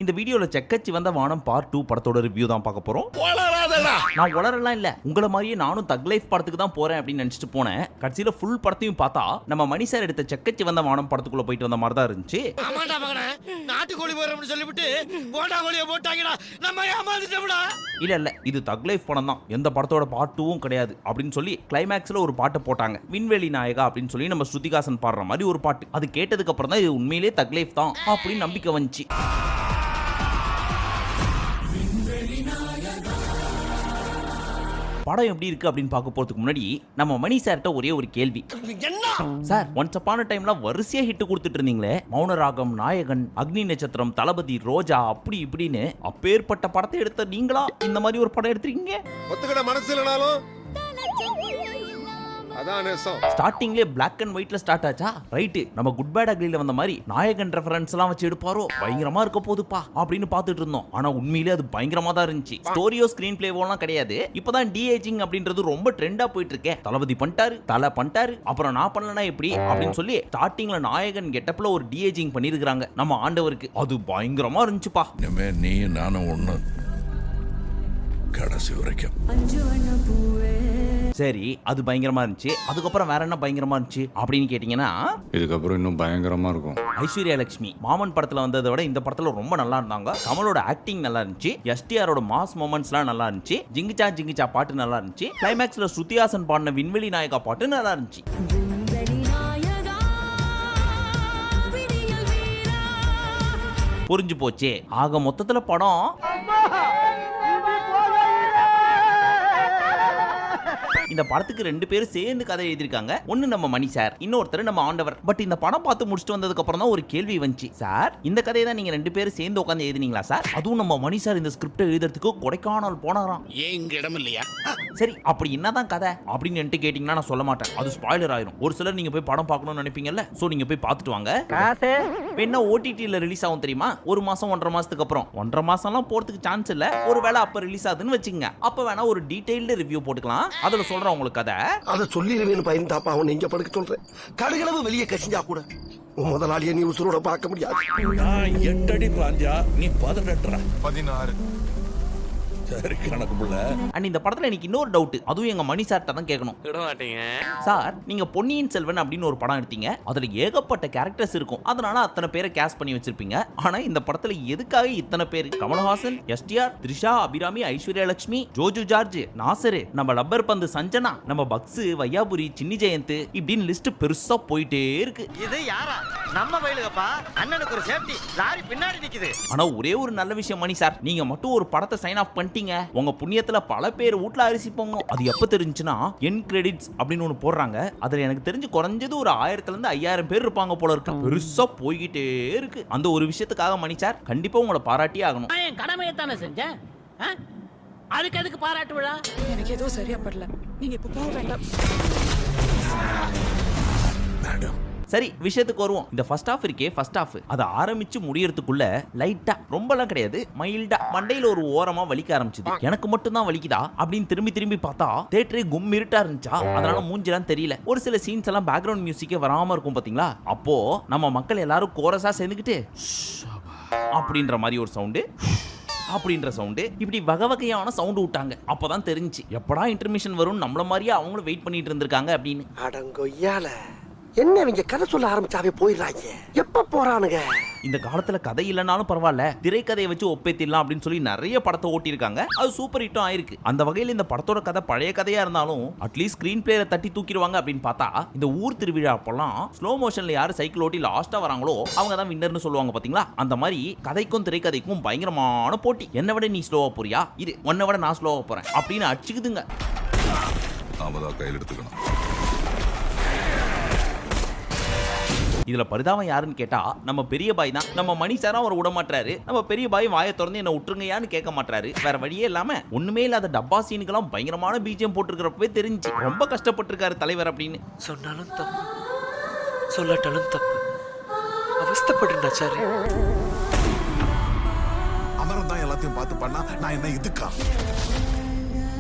இந்த வீடியோல செக்கச்சி வந்த வானம் பார்ட் 2 படத்தோட ரிவ்யூ தான் பார்க்க போறோம். நான் வளரலாம் இல்ல, உங்களை மாதிரியே நானும் தக் லைஃப் படத்துக்கு தான் போறேன் அப்படின்னு நினைச்சிட்டு போனேன். கடைசியில ஃபுல் படத்தையும் பார்த்தா நம்ம மணி சார் எடுத்த செக்கச்சி வந்த வானம் படத்துக்குள்ள போயிட்டு வந்த மாதிரி தான் இருந்துச்சு. நாட்டுக்கோழி போறோம்னு சொல்லிவிட்டு போட்டா கோழியை போட்டாங்கடா, நம்ம ஏமாந்துட்டோம்டா. இல்ல இது தக் லைஃப் படம் தான், எந்த படத்தோட பார்ட் 2வும் கிடையாது அப்படின்னு சொல்லி கிளைமேக்ஸ்ல ஒரு பாட்டை போட்டாங்க. விண்வெளி நாயகா அப்படின்னு சொல்லி நம்ம ஸ்ருதிகாசன் பாடுற மாதிரி ஒரு பாட்டு. அது கேட்டதுக்கு அப்புறம் தான் இது உண்மையிலேயே தக் லைஃப் தான் அப்படின்னு நம்பிக்கை வந்துச்சு. படம் எப்படி இருக்கு அப்படின்னு பார்க்க போறதுக்கு முன்னாடி நம்ம மணி சார்ட்ட ஒரே ஒரு கேள்வி. சார், ஒன்ஸ் அப்பான டைம்ல வரிசையா ஹிட் கொடுத்துட்டு இருந்தீங்களே, மௌனராகம், நாயகன், அக்னி நட்சத்திரம், தளபதி, ரோஜா, அப்படி இப்படின்னு அப்பேற்பட்ட படத்தை எடுத்த நீங்களா இந்த மாதிரி ஒரு படம் எடுத்துருக்கீங்க? ஒத்துக்கிட மனசு இல்லனாலும் ஸ்டார்டிங்லே பிளாக் அண்ட் ஒயிட்ல ஸ்டார்ட் ஆச்சா? ரைட், நம்ம குட் பேட் அக்லில வந்த மாதிரி நாயகன் ரெஃபரன்ஸ் எல்லாம் வச்சு எடுப்பாரோ, பயங்கரமா இருக்க போதுப்பா அப்படின்னு பார்த்துட்டு இருந்தோம். ஆனா உண்மையிலே அது பயங்கரமா தான் இருந்துச்சு. ஸ்டோரியோ ஸ்கிரீன் பிளேவோலாம் கிடையாது. இப்பதான் டிஏஜிங் அப்படின்றது ரொம்ப ட்ரெண்டா போயிட்டு இருக்கே. தளபதி பண்ணிட்டாரு, தலை பண்ணிட்டாரு, அப்புறம் நான் பண்ணலனா எப்படி அப்படின்னு சொல்லி ஸ்டார்டிங்ல நாயகன் கெட்டப்ல ஒரு டிஏஜிங் பண்ணிருக்காங்க நம்ம ஆண்டவருக்கு. அது பயங்கரமா இருந்துச்சுப்பா. நீ நானும் ஒண்ணு கடைசி வரைக்கும். சரி, அது பயங்கரமா இருந்துச்சு. அதுக்கப்புறம் வேற என்ன பயங்கரமா இருந்துச்சு அப்படின்னு கேட்டீங்கன்னா, இதுக்கப்புறம் இன்னும் பயங்கரமா இருக்கும். ஐஸ்வர்யா லட்சுமி மாமன் படத்துல வந்ததை விட இந்த படத்துல ரொம்ப நல்லா இருந்தாங்க. கமலோட ஆக்டிங் நல்லா இருந்துச்சு. எஸ்டிஆரோட மாஸ் மொமெண்ட்ஸ்லாம் நல்லா இருந்துச்சு. ஜிங்கிச்சா ஜிங்கிச்சா பாட்டு நல்லா இருந்துச்சு. கிளைமேக்ஸ்ல ஸ்ருதிஹாசன் பாடின விண்வெளி நாயகா பாட்டு நல்லா இருந்துச்சு. புரிஞ்சு போச்சே. ஆக மொத்தத்துல படம் இந்த படத்துக்கு 2 பேரும் சேர்ந்து கதை எழுதிருக்காங்க. ஒன்னு நம்ம மணி சார், இன்னொருத்தர் நம்ம ஆண்டவர். பட் இந்த படம் பார்த்து முடிச்சுட்டு வந்ததுக்கு அப்புறம் தான் ஒரு கேள்வி வந்துச்சு. சார், இந்த கதையை தான் நீங்க 2 பேரும் சேர்ந்து உட்கார்ந்து எழுதினீங்களா சார்? அதுவும் நம்ம மணி சார் இந்த ஸ்கிரிப்ட் எழுதுறதுக்கு கொடைக்கானல் போனாராம். ஏன் இங்க இடம் இல்லையா? சரி, அப்படி என்னதான் கதை அப்படின்னு என்கிட்ட கேட்டீங்கன்னா நான் சொல்ல மாட்டேன், அது ஸ்பாயிலர் ஆயிரும். ஒரு சிலர் நீங்க போய் படம் பார்க்கணும்னு நினைப்பீங்கல்ல, சோ நீங்க போய் பார்த்துட்டு வாங்க. என்ன ஓடிடில ரிலீஸ் ஆகும் தெரியுமா? 1 மாசம் 1.5 மாசத்துக்கு அப்புறம். 1.5 மாசம்லாம் போறதுக்கு சான்ஸ் இல்ல. ஒருவேளை அப்ப ரிலீஸ் ஆகுதுன்னு வச்சுங்க, அப்ப வேணா ஒரு டீடைல்டு ரிவ்யூ போட்டுக்கலாம். அதுல சொல்றேன் உங்களுக்கு கதை. அதை சொல்லிடுவேன்னு பயந்தாப்பா அவன் இங்க படுக்க சொல்றேன். கடுகளவு வெளியே கசிஞ்சா கூட முதலாளியை நீ உசுரோட பார்க்க முடியாது. நான் 8 அடி பாஞ்சா, நீ 18. 16. சரி, கணக்கு புள்ள. அண்ட் இந்த படத்துல எனக்கு இன்னொரு டவுட், அதுவும் எங்க மணி சார்ட்ட தான் கேட்கணும். சார், நீங்க பொன்னியின் செல்வன் அப்படின்னு ஒரு படம் எடுத்தீங்க. அதுல ஏகப்பட்ட கேரக்டர்ஸ் இருக்கும், அதனால அத்தனை பேரை கேஸ்ட் பண்ணி வச்சிருப்பீங்க. ஆனா இந்த படத்துல எதுக்காக இத்தனை பேர்? கமல்ஹாசன், எஸ்டிஆர், த்ரிஷா, அபிராமி, ஐஸ்வர்யா லட்சுமி, ஜோஜு ஜார்ஜ், நாசரு, நம்ம லப்பர் பந்து சஞ்சனா, நம்ம பக்ஸ், வையாபுரி, சின்னி ஜெயந்த், இப்படின்னு லிஸ்ட் பெருசா போயிட்டே இருக்கு. இது யாரா? நம்ம வயலுகப்பா. அண்ணனுக்கு ஒரு சேஃப்டி லாரி பின்னாடி நிக்குது. ஆனா ஒரே ஒரு நல்ல விஷயம் மணி சார், நீங்க மட்டும் ஒரு படத்தை சைன் ஆஃப் பண்ணிட்டீங்க. உங்க புண்ணியத்துல பல பேர் வீட்ல அரிசி போங்க. அது எப்ப தெரிஞ்சுன்னா, என் கிரெடிட்ஸ் அப்படின்னு ஒன்னு போடுறாங்க. அதுல எனக்கு தெரிஞ்சு குறைஞ்சது ஒரு 1000 இருந்து 5000 பேர் இருப்பாங்க போல இருக்கு. பெருசா போய்கிட்டே இருக்கு. அந்த ஒரு விஷயத்துக்காக மணி சார் கண்டிப்பா உங்களை பாராட்டியே ஆகணும். என் கடமையை தானே செஞ்சேன். அதுக்கு எதுக்கு பாராட்டு விழா? எனக்கு ஏதோ சரியா படல. நீங்க இப்ப போக வேண்டாம். மேடம், சரி, விஷயத்துக்கு வருவோம். இந்த ஃபர்ஸ்ட் ஹாஃப் இருக்கே, ஃபர்ஸ்ட் ஹாஃப் அது ஆரம்பிச்சு முடியறதுக்குள்ள லைட்டா, ரொம்பலாம் கிடையாது, மைல்டா மண்டையில ஒரு ஓரமா வலிக்க ஆரம்பிச்சது. எனக்கு மட்டும் தான் வலிக்குதா அப்படின்னு திரும்பி பார்த்தா தியேட்டரே கும்மிருட்டா இருந்துச்சா. அதனால மூஞ்சிலாம் தெரியல. ஒரு சில சீன்ஸ் எல்லாம் பேக்ரவுண்ட் மியூசிக்கே வராம இருக்கும் பாத்தீங்களா. அப்போ நம்ம மக்கள் எல்லாரும் கோரஸா சேர்ந்துக்கிட்டு அப்படின்ற மாதிரி ஒரு சவுண்டு, அப்படின்ற சவுண்டு, இப்படி வகை வகையான சவுண்டு விட்டாங்க. அப்பதான் தெரிஞ்சு எப்படா இன்டர்மிஷன் வரும், நம்மள மாதிரியே அவங்களும் வெயிட் பண்ணிட்டு இருந்திருக்காங்க அப்படின்னு. அடங்கொய்யால என்ன இவங்க கதை சொல்ல ஆரம்பிச்சாவே போயிடறாங்க. எப்ப போறானுங்க? இந்த காலத்துல கதை இல்லைனாலும் பரவாயில்ல, திரைக்கதையை வச்சு ஒப்பேத்திடலாம் அப்படின்னு சொல்லி நிறைய படத்தை ஓட்டியிருக்காங்க. அது சூப்பர் ஹிட்டும் ஆயிருக்கு. அந்த வகையில் இந்த படத்தோட கதை பழைய கதையா இருந்தாலும் அட்லீஸ்ட் ஸ்கிரீன் பிளேல தட்டி தூக்கிடுவாங்க அப்படின்னு பார்த்தா, இந்த ஊர் திருவிழா அப்பெல்லாம் ஸ்லோ மோஷன்ல யாரு சைக்கிள் ஓட்டி லாஸ்டா வராங்களோ அவங்க தான் வின்னர்னு சொல்லுவாங்க பாத்தீங்களா. அந்த மாதிரி கதைக்கும் திரைக்கதைக்கும் பயங்கரமான போட்டி. என்னை விட நீ ஸ்லோவா போறியா, இது உன்னை விட நான் ஸ்லோவா போறேன் அப்படின்னு அடிச்சுக்குதுங்க. நாம தான் கையில் எடுத்துக்கணும். இதுல பரிதாபம் யாருன்னு கேட்டா நம்ம பெரிய பாய் தான். நம்ம மணி சாரா அவர் விட மாட்டாரு. நம்ம பெரிய பாய் வாயை திறந்து என்ன விட்டுருங்கயான்னு கேட்க மாட்டாரு. வேற வழியே இல்லாம ஒண்ணுமே இல்லாத டப்பா சீனுக்கெல்லாம் பயங்கரமான பிஜிஎம் போட்டுருக்கிறப்பவே தெரிஞ்சு ரொம்ப கஷ்டப்பட்டிருக்காரு தலைவர் அப்படின்னு. சொன்னாலும் தப்பு, சொல்லட்டாலும் தப்பு. அவஸ்தப்படுறா சார். அமரன் தான் எல்லாத்தையும் பார்த்து பண்ணா, நான் என்ன இதுக்கா?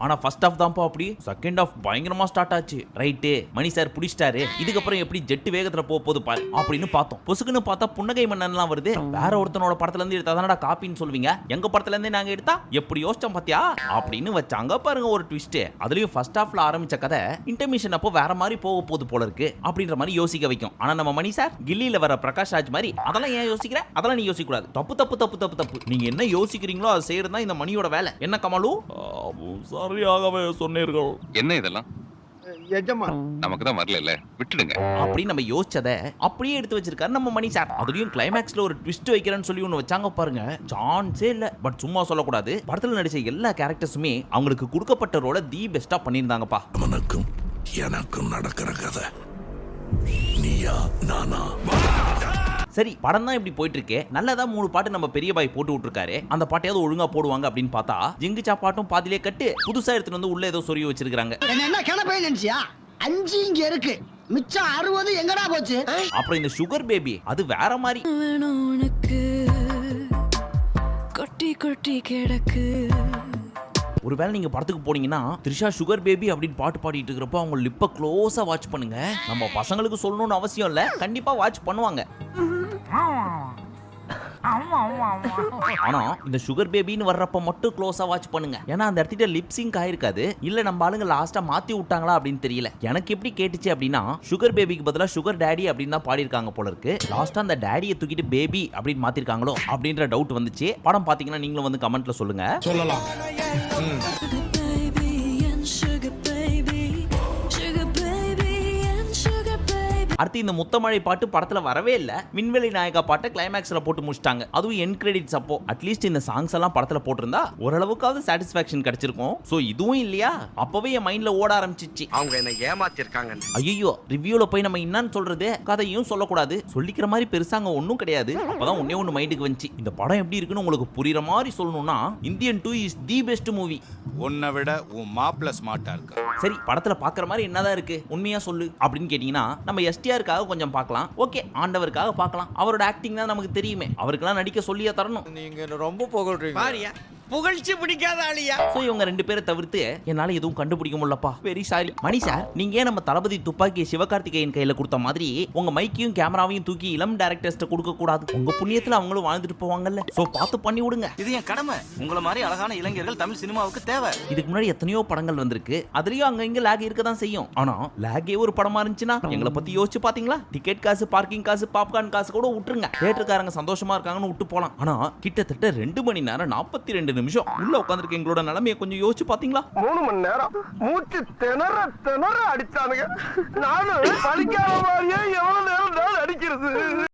ஆனா ஃபர்ஸ்ட் ஆஃப் தான்ப்பா அப்படி, செகண்ட் ஆஃப் பயங்கரமா ஸ்டார்ட் ஆச்சு. ரைட்டு, மணி சார் புடிச்சிட்டாரு, இதுக்கப்புறம் எப்படி ஜெட் வேகத்துல போகுது பாரு அப்படின்னு பார்த்தோம். பொசுக்குன்னு பார்த்தா புன்னகை மன்னன்லாம் வருது. வேற ஒருத்தனோட படத்துல இருந்து எடுத்தாதானடா காப்பின்னு சொல்வீங்க, எங்க படத்துல இருந்தே நாங்க எடுத்தா எப்படி யோசிச்சோம் பாத்தியா அப்படின்னு வச்சாங்க பாருங்க ஒரு ட்விஸ்ட். அதுலயும் ஃபர்ஸ்ட் ஹாஃப்ல ஆரம்பிச்ச கதை இன்டர்மிஷன் அப்போ வேற மாதிரி போக போகுது போல இருக்கு அப்படின்ற மாதிரி யோசிக்க வைக்கும். ஆனா நம்ம மணி சார் கில்லியில வர பிரகாஷ் ராஜ் மாதிரி அதெல்லாம் ஏன் யோசிக்கிற, அதெல்லாம் நீ யோசிக்க கூடாது, தப்பு தப்பு தப்பு தப்பு தப்பு, நீங்க என்ன யோசிக்கிறீங்களோ அதை செய்யறது தான் இந்த மணியோட வேலை. என்ன கமலு? சரியாகவே சொன்னீர்கள். என்ன இதெல்லாம் நமக்கு தான் வரல, விட்டுடுங்க அப்படின்னு நம்ம யோசிச்சதை அப்படியே எடுத்து வச்சிருக்காரு நம்ம மணி சார். அதுலயும் கிளைமேக்ஸ்ல ஒரு ட்விஸ்ட் வைக்கிறேன்னு சொல்லி ஒன்னு வச்சாங்க பாருங்க, சான்ஸே இல்ல. பட் சும்மா சொல்லக்கூடாது, படத்துல நடிச்ச எல்லா கேரக்டர்ஸுமே அவங்களுக்கு கொடுக்கப்பட்ட ரோல தி பெஸ்டா பண்ணியிருந்தாங்கப்பா. அவனுக்கும் எனக்கும் நடக்கிற கதை நீயா நானா? சரி, படம் தான் இப்படி போயிட்டு இருக்கே, நல்லதா 3 பாட்டு நம்ம பெரிய பாய் போட்டு விட்டுருக்காரு, அந்த பாட்டையாவது ஒழுங்கா போடுவாங்க அப்படின்னு பார்த்தா ஜிங்குச்சா பாட்டும் பாதிலே கட்டு புதுசா எடுத்துட்டு வந்து உள்ள ஏதோ சொருகி வச்சிருக்காங்க. என்ன கிளப்பே நினைச்சியா? 5 இங்க இருக்கு, மிச்சம் 60 எங்கடா போச்சு? அப்புறம் இந்த சுகர் பேபி அது வேற மாதிரி. உனக்கு கொட்டி கொட்டி கிடக்கு. ஒருவேளை நீங்க படத்துக்கு போனீங்கன்னா த்ரிஷா சுகர் பேபி அப்படின்னு பாட்டு பாடிட்டு இருக்கிறப்போ அவங்க லிப்பை க்ளோஸா வாட்ச் பண்ணுங்க. நம்ம பசங்களுக்கு சொல்லணும்னு அவசியம் இல்ல, கண்டிப்பா வாட்ச் பண்ணுவாங்க. ஆனா இந்த சுகர் பேபின்னு வர்றப்ப மட்டும் க்ளோஸா வாட்ச் பண்ணுங்க, ஏன்னா அந்த இடத்துல லிப்சிங்க் ஆயிருக்காது. இல்ல நம்ம ஆளுங்க லாஸ்டா மாத்தி விட்டாங்களா அப்படின்னு தெரியல. எனக்கு எப்படி கேட்டுச்சு அப்படின்னா சுகர் பேபிக்கு பதிலா சுகர் டேடி அப்படின்னு தான் பாடியிருக்காங்க போல இருக்கு. லாஸ்டா அந்த டேடியை தூக்கிட்டு பேபி அப்படின்னு மாத்திருக்காங்களோ அப்படின்ற டவுட் வந்துச்சு. படம் பாத்தீங்கன்னா நீங்களும் வந்து கமெண்ட்ல சொல்லுங்க. சொல்லலாம். அடுத்து இந்த முத்தமழை பாட்டு படத்துல வரவே இல்ல, விண்வெளி நாயகா பாட்டை கிளைமேக்ஸ்ல போட்டு முடிச்சிட்டாங்க, அதுவும் எண்ட் கிரெடிட்ஸ் அப்போ. அட்லீஸ்ட் இந்த சாங்ஸ் எல்லாம் படத்துல போட்டிருந்தா ஓரளவுக்காவது சாட்டிஸ்பாக்சன் கிடைச்சிருக்கும். சோ இதுவும் இல்லையா, அப்பவே என் மைண்ட்ல ஓட ஆரம்பிச்சிச்சு. அவங்க என்ன ஏமாத்திருக்காங்க. ஐயோ, ரிவ்யூல போய் நம்ம என்னன்னு சொல்றது, கதையும் சொல்லக்கூடாது, சொல்லிக்கிற மாதிரி பெருசாங்க ஒன்னும் கிடையாது. அப்பதான் ஒண்ணு மைண்டுக்கு வந்துச்சு, இந்த படம் எப்படி இருக்குன்னு உங்களுக்கு புரியுற மாதிரி சொல்லணும்னா Indian 2 is the best movie. உன்னை விட உன் மாப்பிள்ள ஸ்மார்ட்டா இருக்கா? சரி, படத்துல பாக்குற மாதிரி என்னதான் இருக்கு, உண்மையா சொல்லு அப்படின்னு கேட்டீங்கன்னா நம்ம எஸ்டிஆருக்காக கொஞ்சம் பார்க்கலாம், ஓகே, ஆண்டவருக்காக பார்க்கலாம். அவரோட ஆக்டிங் தான் நமக்கு தெரியுமே, அவருக்கெல்லாம் நடிக்க சொல்லியா தரணும். நீங்க ரொம்ப புகழ்றீங்க. பாரியா, புகழ்ச்சி பிடிக்காத ஆளியா? சோ இவங்க 2 பேரை தவிர்த்து என்னால எதுவும் கண்டுபிடிக்க முடியலப்பா, வெரி சாரி. மணி சார், நீங்க ஏன் நம்ம தளபதி துப்பாக்கியை சிவகார்த்திகேயன் கையில கொடுத்த மாதிரி உங்க மைக்கையும் கேமராவையும் தூக்கி இளம் டைரக்டர்ஸ்ட்ட கொடுக்க கூடாது? உங்க புண்ணியத்துல அவங்களும் வாழ்ந்துட்டு போவாங்கல்ல, சோ பார்த்து பண்ணி விடுங்க. இது என் கடமை. உங்கள மாதிரி அழகான இளைஞர்கள் தமிழ் சினிமாவுக்கு தேவை. இதுக்கு முன்னாடி எத்தனையோ படங்கள் வந்திருக்கு, அதுலயும் அங்க இங்க லாக் இருக்க தான் செய்யும். ஆனா லாகே ஒரு படமா இருந்துச்சுன்னா எங்களை பத்தி யோசிச்சு பாத்தீங்களா? டிக்கெட் காசு, பார்க்கிங் காசு, பாப்கார்ன் காசு கூட விட்டுருங்க, தியேட்டர்காரங்க சந்தோஷமா இருக்காங்கன்னு விட்டு போலாம். ஆனா கிட்டத்தட்ட 2 மணி நேரம் 42 நிமிஷம் உள்ள உட்கார்ந்திருக்க எங்களோட நிலைமையை கொஞ்சம் யோசிச்சு பாத்தீங்களா? 3 மணி நேரம் மூச்சு திணற அடிச்சானுங்க. நானும் பலிக்காத மாதிரியே எவ்வளவு நேரம் அடிக்கிறது.